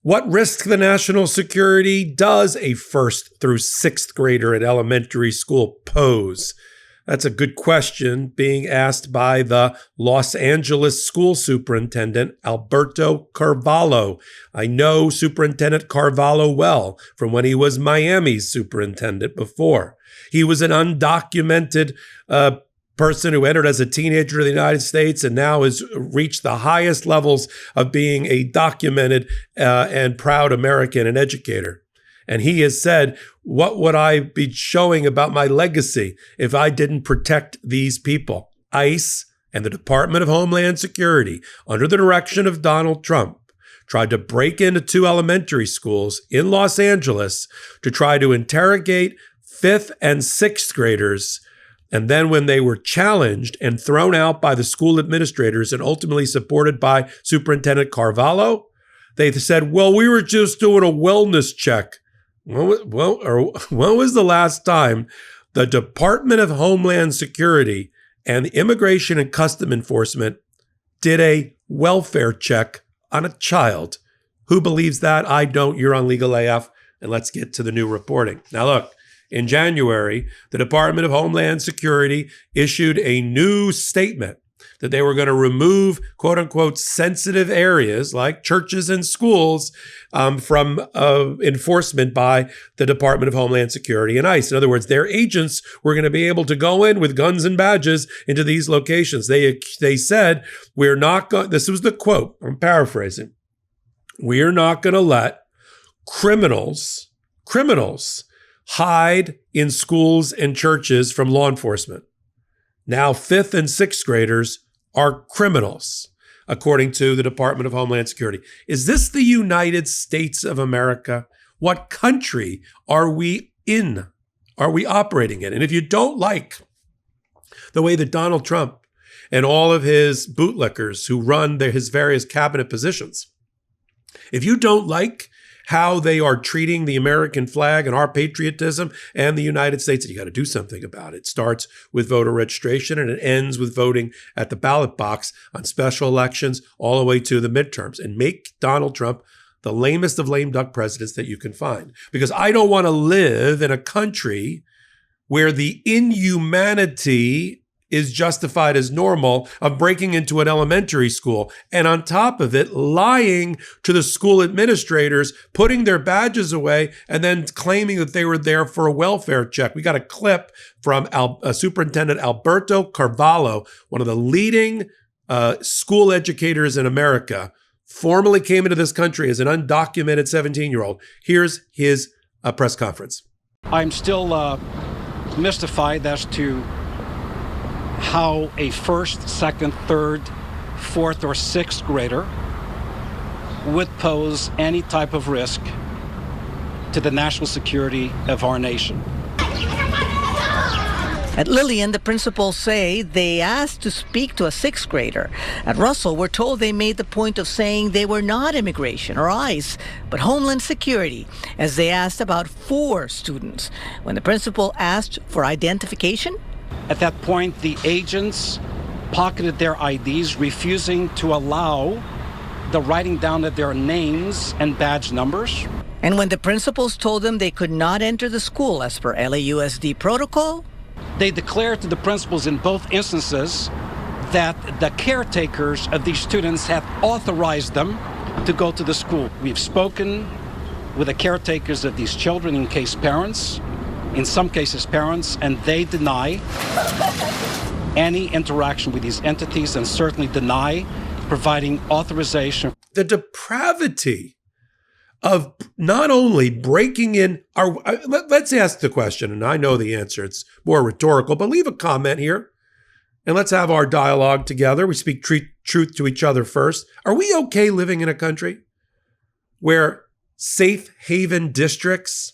What risk the national security does a 1st through 6th grader at elementary school pose? That's a good question being asked by the Los Angeles school superintendent, Alberto Carvallo. I know Superintendent Carvallo well from when he was Miami's superintendent before. He was an undocumented person who entered as a teenager to the United States and now has reached the highest levels of being a documented and proud American and educator. And he has said, what would I be showing about my legacy if I didn't protect these people? ICE and the Department of Homeland Security, under the direction of Donald Trump, tried to break into 2 elementary schools in Los Angeles to try to interrogate 5th and 6th graders. And then when they were challenged and thrown out by the school administrators and ultimately supported by Superintendent Carvallo, they said, well, we were just doing a wellness check. When was the last time the Department of Homeland Security and the Immigration and Customs Enforcement did a welfare check on a child? Who believes that? I don't. You're on Legal AF. And let's get to the new reporting. Now, look, in January, the Department of Homeland Security issued a new statement that they were going to remove, quote unquote, sensitive areas like churches and schools from enforcement by the Department of Homeland Security and ICE. In other words, their agents were going to be able to go in with guns and badges into these locations. They said, we're not going, this was the quote, I'm paraphrasing, we are not going to let criminals hide in schools and churches from law enforcement. Now, 5th and 6th graders are criminals, according to the Department of Homeland Security. Is this the United States of America? What country are we in? Are we operating in? And if you don't like the way that Donald Trump and all of his bootlickers who run his various cabinet positions, if you don't like how they are treating the American flag and our patriotism and the United States, and you got to do something about it. It starts with voter registration and it ends with voting at the ballot box on special elections all the way to the midterms, and make Donald Trump the lamest of lame duck presidents that you can find. Because I don't want to live in a country where the inhumanity is justified as normal of breaking into an elementary school. And on top of it, lying to the school administrators, putting their badges away, and then claiming that they were there for a welfare check. We got a clip from Superintendent Alberto Carvallo, one of the leading school educators in America, formerly came into this country as an undocumented 17-year-old. Here's his press conference. I'm still mystified as to how a 1st, 2nd, 3rd, 4th, or 6th grader would pose any type of risk to the national security of our nation. At Lillian, the principals say they asked to speak to a 6th grader. At Russell, we're told they made the point of saying they were not immigration or ICE, but Homeland Security, as they asked about 4 students. When the principal asked for identification, at that point, the agents pocketed their IDs, refusing to allow the writing down of their names and badge numbers. And when the principals told them they could not enter the school as per LAUSD protocol, they declared to the principals in both instances that the caretakers of these students had authorized them to go to the school. We've spoken with the caretakers of these children, in some cases parents, and they deny any interaction with these entities and certainly deny providing authorization. The depravity of not only breaking in let's ask the question, and I know the answer, it's more rhetorical, but leave a comment here and let's have our dialogue together. We speak truth to each other first. Are we okay living in a country where safe haven districts,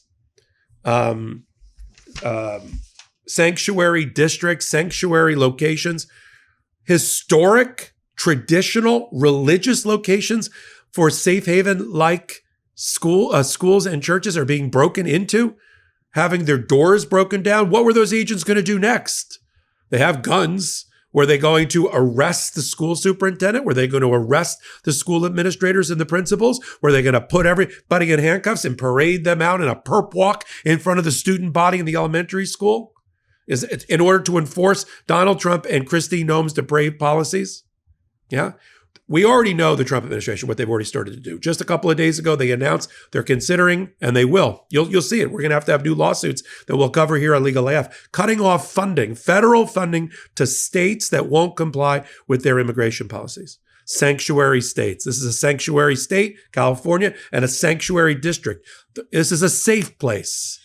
sanctuary districts, sanctuary locations, historic, traditional, religious locations for safe haven like schools and churches are being broken into, having their doors broken down? What were those agents going to do next? They have guns. Were they going to arrest the school superintendent? Were they going to arrest the school administrators and the principals? Were they going to put everybody in handcuffs and parade them out in a perp walk in front of the student body in the elementary school? Is it in order to enforce Donald Trump and Kristi Noem's depraved policies? Yeah. We already know the Trump administration, what they've already started to do. Just a couple of days ago, they announced they're considering, and they will. You'll see it. We're going to have new lawsuits that we'll cover here on Legal AF, cutting off funding, federal funding to states that won't comply with their immigration policies. Sanctuary states. This is a sanctuary state, California, and a sanctuary district. This is a safe place.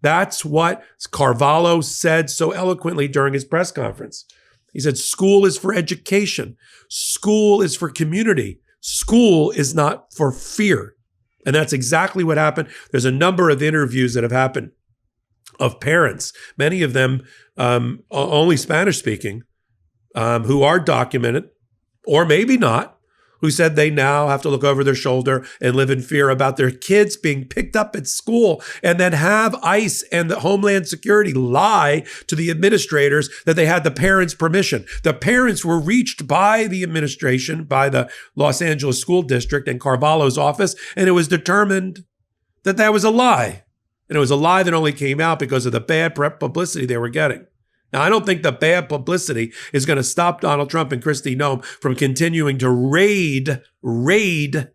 That's what Carvalho said so eloquently during his press conference. He said, school is for education. School is for community. School is not for fear. And that's exactly what happened. There's a number of interviews that have happened of parents, many of them only Spanish speaking, who are documented, or maybe not, who said they now have to look over their shoulder and live in fear about their kids being picked up at school, and then have ICE and the Homeland Security lie to the administrators that they had the parents' permission. The parents were reached by the administration, by the Los Angeles School District and Carvalho's office, and it was determined that that was a lie. And it was a lie that only came out because of the bad publicity they were getting. Now, I don't think the bad publicity is going to stop Donald Trump and Kristi Noem from continuing to raid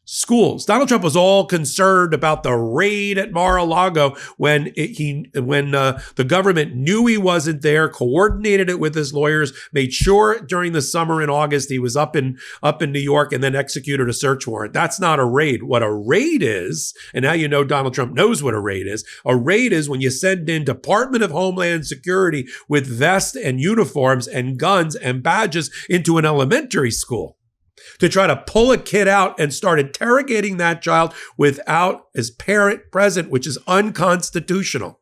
schools. Donald Trump was all concerned about the raid at Mar-a-Lago when the government knew he wasn't there, coordinated it with his lawyers, made sure during the summer in August he was up in New York, and then executed a search warrant. That's not a raid. What a raid is, and now you know Donald Trump knows what a raid is. A raid is when you send in Department of Homeland Security with vests and uniforms and guns and badges into an elementary school to try to pull a kid out and start interrogating that child without his parent present, which is unconstitutional.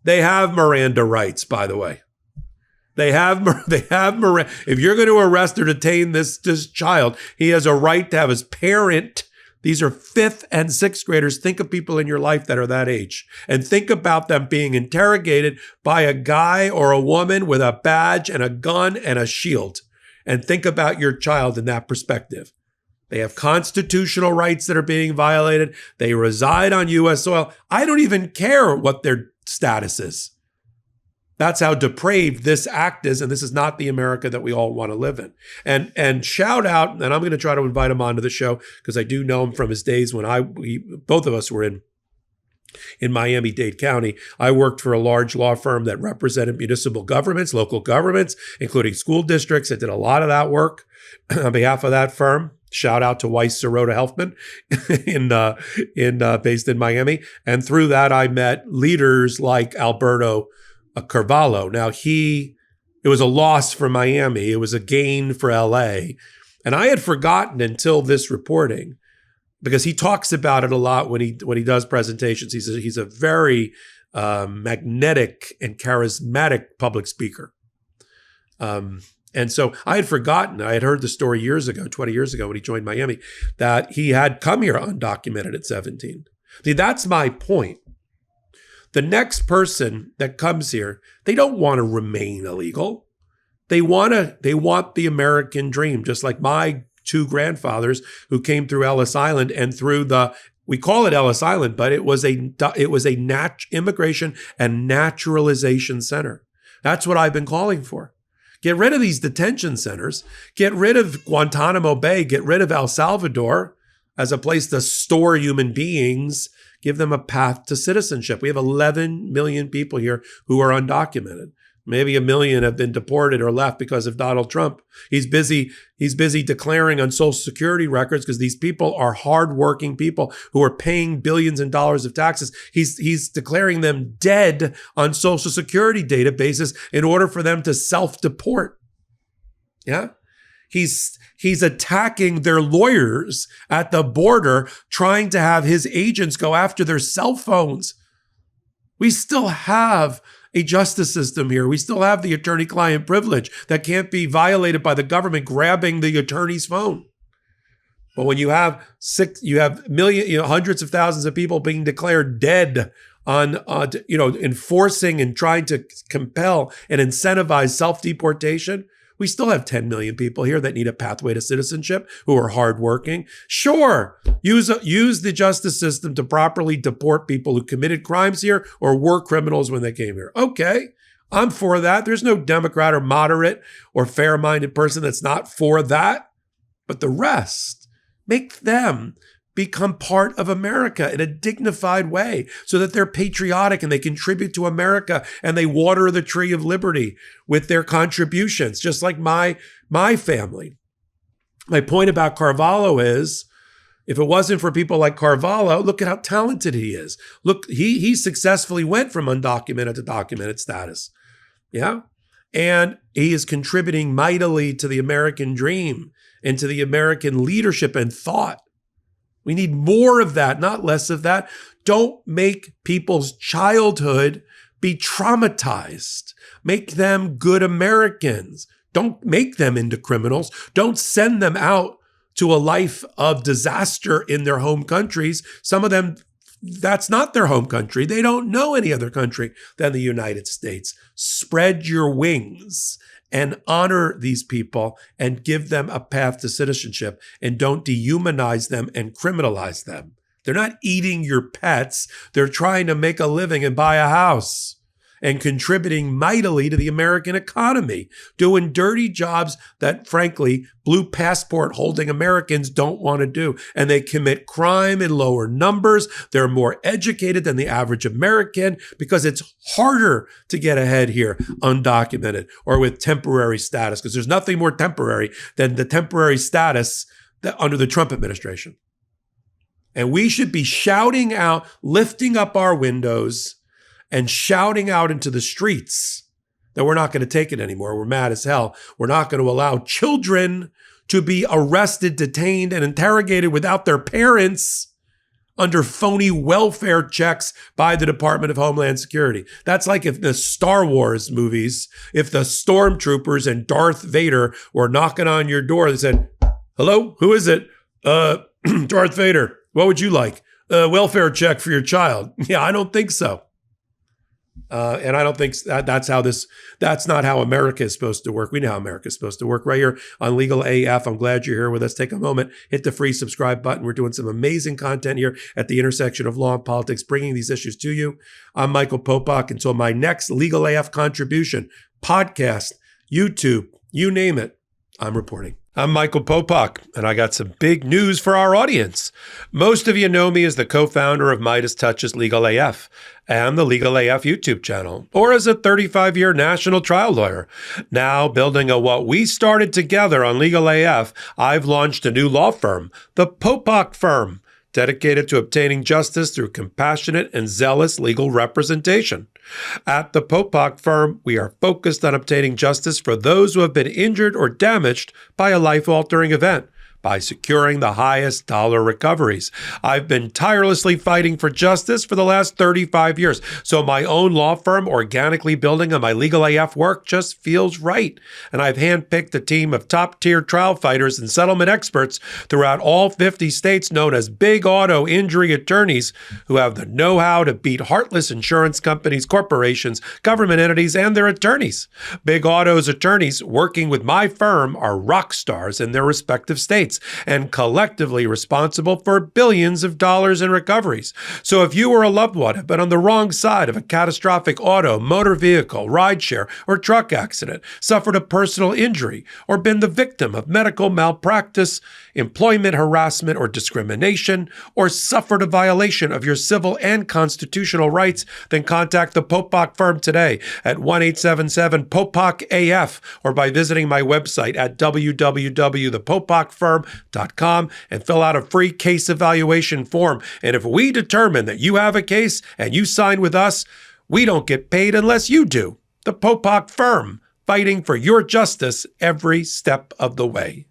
They have Miranda rights, by the way. They have Miranda. If you're going to arrest or detain this child, he has a right to have his parent. These are 5th and 6th graders. Think of people in your life that are that age, and think about them being interrogated by a guy or a woman with a badge and a gun and a shield. And think about your child in that perspective. They have constitutional rights that are being violated. They reside on U.S. soil. I don't even care what their status is. That's how depraved this act is, and this is not the America that we all want to live in. And shout out, and I'm going to try to invite him onto the show because I do know him from his days when both of us were in Miami-Dade County. I worked for a large law firm that represented municipal governments, local governments, including school districts. I did a lot of that work on behalf of that firm. Shout out to Weiss Sirota Helfman based in Miami. And through that, I met leaders like Alberto Carvallo. Now, it was a loss for Miami. It was a gain for LA. And I had forgotten until this reporting, because he talks about it a lot when he does presentations. He's a very magnetic and charismatic public speaker. And so I had forgotten. I had heard the story 20 years ago when he joined Miami, that he had come here undocumented at 17. See, that's my point. The next person that comes here, they don't want to remain illegal. They want the American dream, just like my 2 grandfathers who came through Ellis Island and through we call it Ellis Island, but it was a immigration and naturalization center. That's what I've been calling for. Get rid of these detention centers. Get rid of Guantanamo Bay. Get rid of El Salvador as a place to store human beings. Give them a path to citizenship. We have 11 million people here who are undocumented. Maybe 1 million have been deported or left because of Donald Trump. He's busy declaring on Social Security records because these people are hardworking people who are paying billions in dollars of taxes. He's declaring them dead on Social Security databases in order for them to self-deport. Yeah? He's attacking their lawyers at the border, trying to have his agents go after their cell phones. We still have a justice system here. We still have the attorney-client privilege that can't be violated by the government grabbing the attorney's phone. But when you have hundreds of thousands of people being declared dead on enforcing and trying to compel and incentivize self-deportation, we still have 10 million people here that need a pathway to citizenship who are hardworking. Sure, use the justice system to properly deport people who committed crimes here or were criminals when they came here. Okay, I'm for that. There's no Democrat or moderate or fair-minded person that's not for that. But the rest, make them become part of America in a dignified way so that they're patriotic and they contribute to America and they water the tree of liberty with their contributions, just like my family. My point about Carvallo is, if it wasn't for people like Carvallo, look at how talented he is. Look, he successfully went from undocumented to documented status. Yeah. And he is contributing mightily to the American dream and to the American leadership and thought. We need more of that, not less of that. Don't make people's childhood be traumatized. Make them good Americans. Don't make them into criminals. Don't send them out to a life of disaster in their home countries. Some of them, that's not their home country. They don't know any other country than the United States. Spread your wings and honor these people and give them a path to citizenship, and don't dehumanize them and criminalize them. They're not eating your pets. They're trying to make a living and buy a house and contributing mightily to the American economy, doing dirty jobs that, frankly, blue passport holding Americans don't want to do. And they commit crime in lower numbers. They're more educated than the average American because it's harder to get ahead here undocumented or with temporary status, because there's nothing more temporary than the temporary status that under the Trump administration. And we should be shouting out, lifting up our windows and shouting out into the streets that we're not going to take it anymore. We're mad as hell. We're not going to allow children to be arrested, detained, and interrogated without their parents under phony welfare checks by the Department of Homeland Security. That's like if the Star Wars movies, if the stormtroopers and Darth Vader were knocking on your door, they said, "Hello, who is it? Darth Vader. What would you like? A welfare check for your child." Yeah, I don't think so. And I don't think that's not how America is supposed to work. We know how America is supposed to work right here on Legal AF. I'm glad you're here with us. Take a moment, hit the free subscribe button. We're doing some amazing content here at the intersection of law and politics, bringing these issues to you. I'm Michael Popok. Until my next Legal AF contribution, podcast, YouTube, you name it, I'm reporting. I'm Michael Popok, and I got some big news for our audience. Most of you know me as the co-founder of Midas Touch's Legal AF and the Legal AF YouTube channel, or as a 35-year national trial lawyer. Now, building on what we started together on Legal AF, I've launched a new law firm, the Popok Firm, dedicated to obtaining justice through compassionate and zealous legal representation. At the Popok Firm, we are focused on obtaining justice for those who have been injured or damaged by a life-altering event by securing the highest dollar recoveries. I've been tirelessly fighting for justice for the last 35 years, so my own law firm organically building on my Legal AF work just feels right. And I've handpicked a team of top-tier trial fighters and settlement experts throughout all 50 states known as big auto injury attorneys who have the know-how to beat heartless insurance companies, corporations, government entities, and their attorneys. Big Auto's attorneys working with my firm are rock stars in their respective states and collectively responsible for billions of dollars in recoveries. So if you or a loved one have been on the wrong side of a catastrophic auto, motor vehicle, rideshare, or truck accident, suffered a personal injury, or been the victim of medical malpractice, employment harassment or discrimination, or suffered a violation of your civil and constitutional rights, then contact the Popok Firm today at 1-877-POPOK-AF or by visiting my website at www.thepopokfirm.com and fill out a free case evaluation form. And if we determine that you have a case and you sign with us, we don't get paid unless you do. The Popok Firm, fighting for your justice every step of the way.